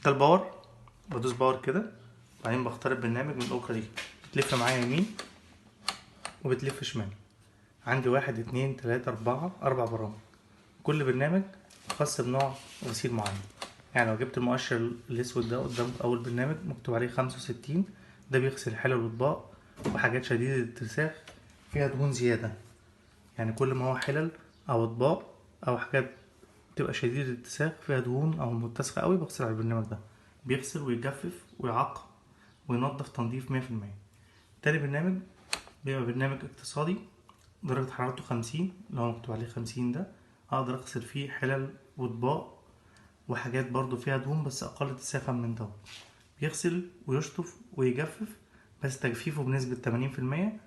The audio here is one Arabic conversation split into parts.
ده الباور، بدوس باور كده، بعدين بختار البرنامج من الأوكرة دي، بتلف معايا يمين وبتلف شمال. عندي 1 2 3 4 برامج، كل برنامج خاص بنوع غسيل معين. يعني لو جبت المؤشر الأسود ده قدام أول برنامج مكتوب عليه 65، ده بيغسل حلل الأطباق وحاجات شديدة الاتساخ فيها دهون زيادة. يعني كل ما هو حلل أو أطباق أو حاجات تبقى شديدة الاتساخ فيها دهون أو متسخة قوي بغسل على البرنامج ده، بيغسل ويجفف ويعقم وينضف تنظيف 100%. تاني برنامج بيبقى برنامج اقتصادي، درجة حرارته 50، لو مكتوب عليه 50 ده أقدر أغسل فيه حلل وأطباق وحاجات برضو فيها دهون بس أقل اتساخا من ده. بيغسل ويشطف ويجفف، بس تجفيفه بنسبة 80%،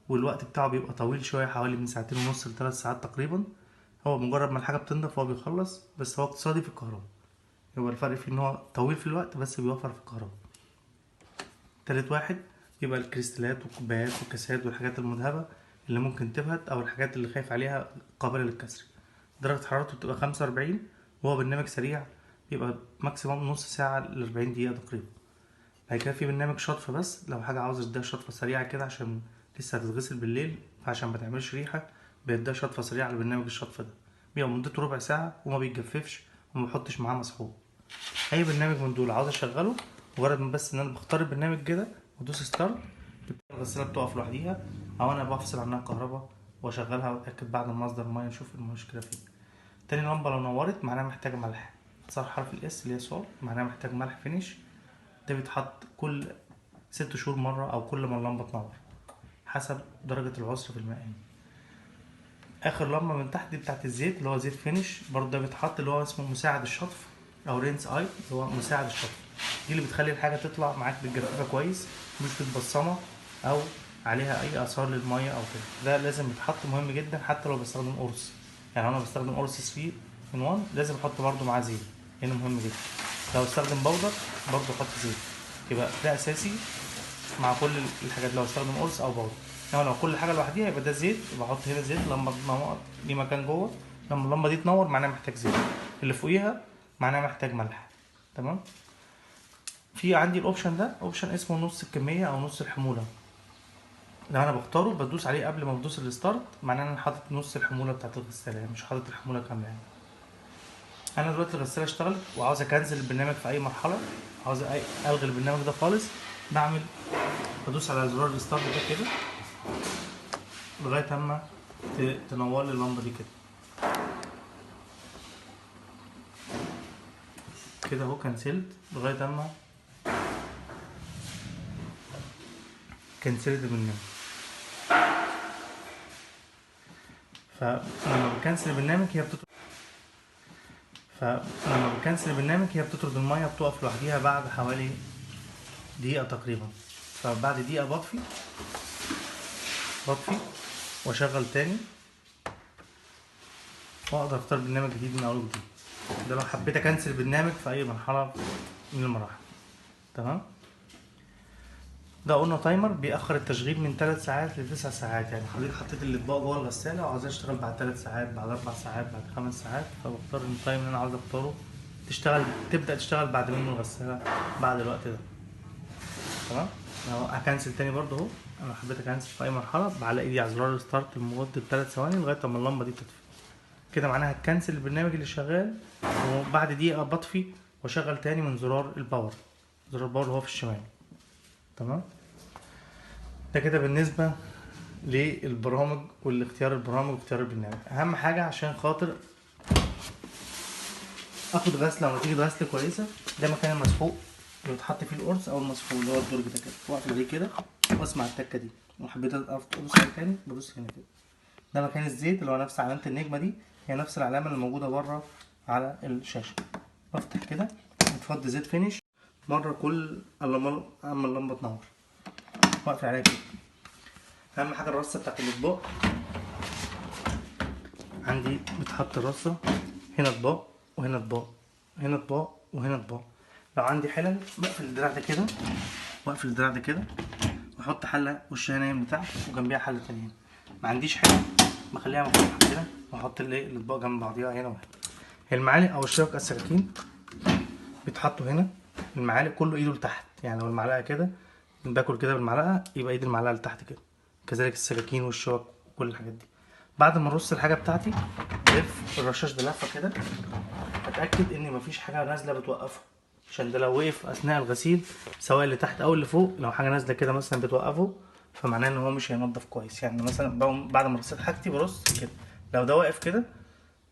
والوقت بتاعه بيبقى طويل شوية، حوالي من 2.5 ل3 ساعات تقريبا. هو مجرد ما الحاجة بتنضف هو بيخلص، بس هو اقتصادي في الكهرباء. يبقى الفرق فيه ان هو طويل في الوقت بس بيوفر في الكهرباء. تالت واحد يبقى الكريستالات والكوبايات والكاسات والحاجات المذهبة اللي ممكن تبهت او الحاجات اللي خايف عليها قابلة للكسر. درجة حرارته بتبقى 45، وهو برنامج سريع، بيبقى ماكسيموم نص ساعة ل40 دقيقة تقريبا. بعد كده في برنامج شطف، بس لو حاجة عاوز اديها شطفة سريعة كده عشان لسه هتتغسل بالليل، فعشان ما تعملش ريحة بيديها شطفة سريعة على برنامج الشطف ده، بيبقى مدته ربع ساعة وما بيتجففش وما بحطش معاه مسحوق. اي برنامج من دول عاوز اشغله، مجرد ما بس ان انا بختار البرنامج كده وادوس ستارت، الغسالة بتقف لوحديها، او انا بفصل عنها الكهرباء واشغلها واتاكد بعد ما مصدر المية اشوف المشكلة فين. تاني لمبة لو نورت معناها محتاجة ملح، صح حرف الاس اللي هي صاد معناها محتاج ملح فينيش، ده بيتحط كل 6 شهور مرة أو كل ما اللمبة تنور حسب درجة العسر في الماء. آخر لمبة من تحت دي بتاعت الزيت اللي هو زيت فينيش، برضه ده بيتحط اللي هو اسمه مساعد الشطف أو رينس أي، اللي هو مساعد الشطف. دي اللي بتخلي الحاجة تطلع معاك بالجفافة كويس، مش متبصمة أو عليها أي آثار للمية أو كده. ده لازم يتحط، مهم جدا حتى لو بستخدم قرص. يعني أنا بستخدم قرص 3 in 1 لازم أحط برضه معاه زيت، لأنه مهم جدا. لو استخدم بودر برضه أحط زيت، يبقى ده أساسي مع كل الحاجات، لو استخدم قرص او باودر. انما لو كل حاجه لوحديها يبقى ده زيت، يبقى احط هنا زيت لما تنور ليه مكان جوه، لما اللمبه دي تنور معناها محتاج زيت، اللي فوقيها معناها محتاج ملح. تمام. في عندي الاوبشن ده، اوبشن اسمه نص الكميه او نص الحموله، لو انا بختاره بدوس عليه قبل ما بدوس الستارت، معناه ان انا حاطط نص الحموله بتاعت الغساله، يعني مش حاطط الحموله كامله. يعني انا دلوقتي الغساله اشتغلت وعاوز اكنسل البرنامج في اي مرحله، عاوز الغي البرنامج ده خالص، بعمل بدوس على زرار الستارت ده كده لغايه اما تنور لي اللمبه دي كده كده اهو، كنسلت لغايه اما كنسلت البرنامج. فلما بكنسل البرنامج هي بتطرد الميه، بتقف لوحديها بعد حوالي دقيقه تقريبا. فبعد دقيقه بطفي واشغل تاني، واقدر اختار برنامج جديد من اول وجديد. ده لو حبيت اكنسل البرنامج في اي مرحله من المراحل. تمام. ده قلنا تايمر بيأخر التشغيل من 3 ساعات ل9 ساعات. يعني حضرتك حطيت الاطباق جوه الغساله وعاوز اشتغل بعد 3 ساعات، بعد 4 ساعات، بعد 5 ساعات، فبختار التايم اللي انا عاوز اختاره تبدأ تشتغل بعد منه الغساله بعد الوقت ده. تمام. اهو هكنسل تاني برضه اهو، انا حبيت اكنسل في اي مرحله بعلق ايدي على زرار الستارت لمده 3 ثواني لغايه اما اللمبه دي تطفي. كده معناها هتكنسل البرنامج اللي شغال، وبعد دقيقه بطفي واشغل تاني من زرار الباور، زرار الباور اللي هو في الشمال. تمام. ده كده بالنسبة للبرامج والاختيار البرامج واختيار البرنامج. اهم حاجة عشان خاطر اخد غسلة ونتيجة غسل كويسة، ده مكان المسحوق اللي بتحط فيه القرص او المسحوق اللي هو الدرج ده كده، واقفل عليه كده واسمع التكة دي، وحبيت ادوس عليه تاني بدوس هنا كده. ده مكان الزيت اللي هو نفس علامة النجمة دي، هي نفس العلامة اللي موجودة بره على الشاشة. بفتح كده بتفضي زيت فينيش مرة كل اما اللمبة تنور، واقفل عليها كده. اهم حاجه الرصه بتاعت الاطباق عندي، بتحط الرصه هنا اطباق وهنا اطباق، هنا اطباق وهنا اطباق. لو عندي حلل بقفل الدراع ده كده واقفل الدراع ده كده، واحط حله وشها نايم بتاعت وجنبيها حله تانية. ما عنديش حلل بخليها مفتوحه كده واحط الاطباق جنب بعضيها هنا وهنا. المعالق او الشوك السكاكين بيتحطوا هنا المعالق كله ايده لتحت، يعني لو المعلقه كده باكل كده بالمعلقه يبقى ايد المعلقه لتحت كده، كذلك السكاكين والشوك وكل الحاجات دي. بعد ما ارص الحاجه بتاعتي بلف الرشاش ده لفه كده، اتاكد ان مفيش حاجه نازله بتوقفه، عشان ده لو وقف اثناء الغسيل سواء اللي تحت او اللي فوق، لو حاجه نازله كده مثلا بتوقفه فمعناه ان هو مش هينضف كويس. يعني مثلا بعد ما رصيت حاجتي برص كده، لو ده واقف كده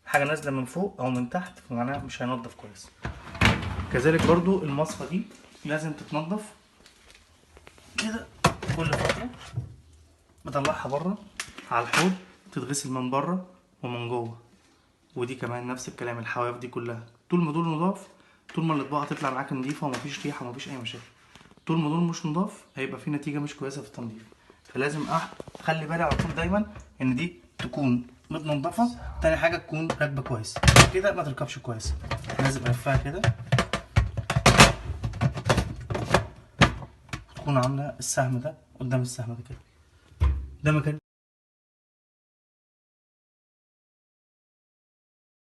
حاجه نازله من فوق او من تحت فمعناه مش هينضف كويس. كذلك برضو المصفى دي لازم تتنضف كده كل فتره، بطلعها بره على الحوض تتغسل من بره ومن جوه. ودي كمان نفس الكلام، الحواف دي كلها طول ما دول نضاف، طول ما الاطباق هتطلع معاك نضيفه ومفيش ريحه ومفيش اي مشاكل. طول ما دول مش نضاف هيبقى في نتيجه مش كويسه في التنظيف. فلازم اخلي بالي على طول دايما ان دي تكون متنضفه، تاني حاجه تكون راكبه كويس، كده ما تركبش كويس. لازم الفها كده تكون عامله السهم ده قدام السهم ده كده، ده مكان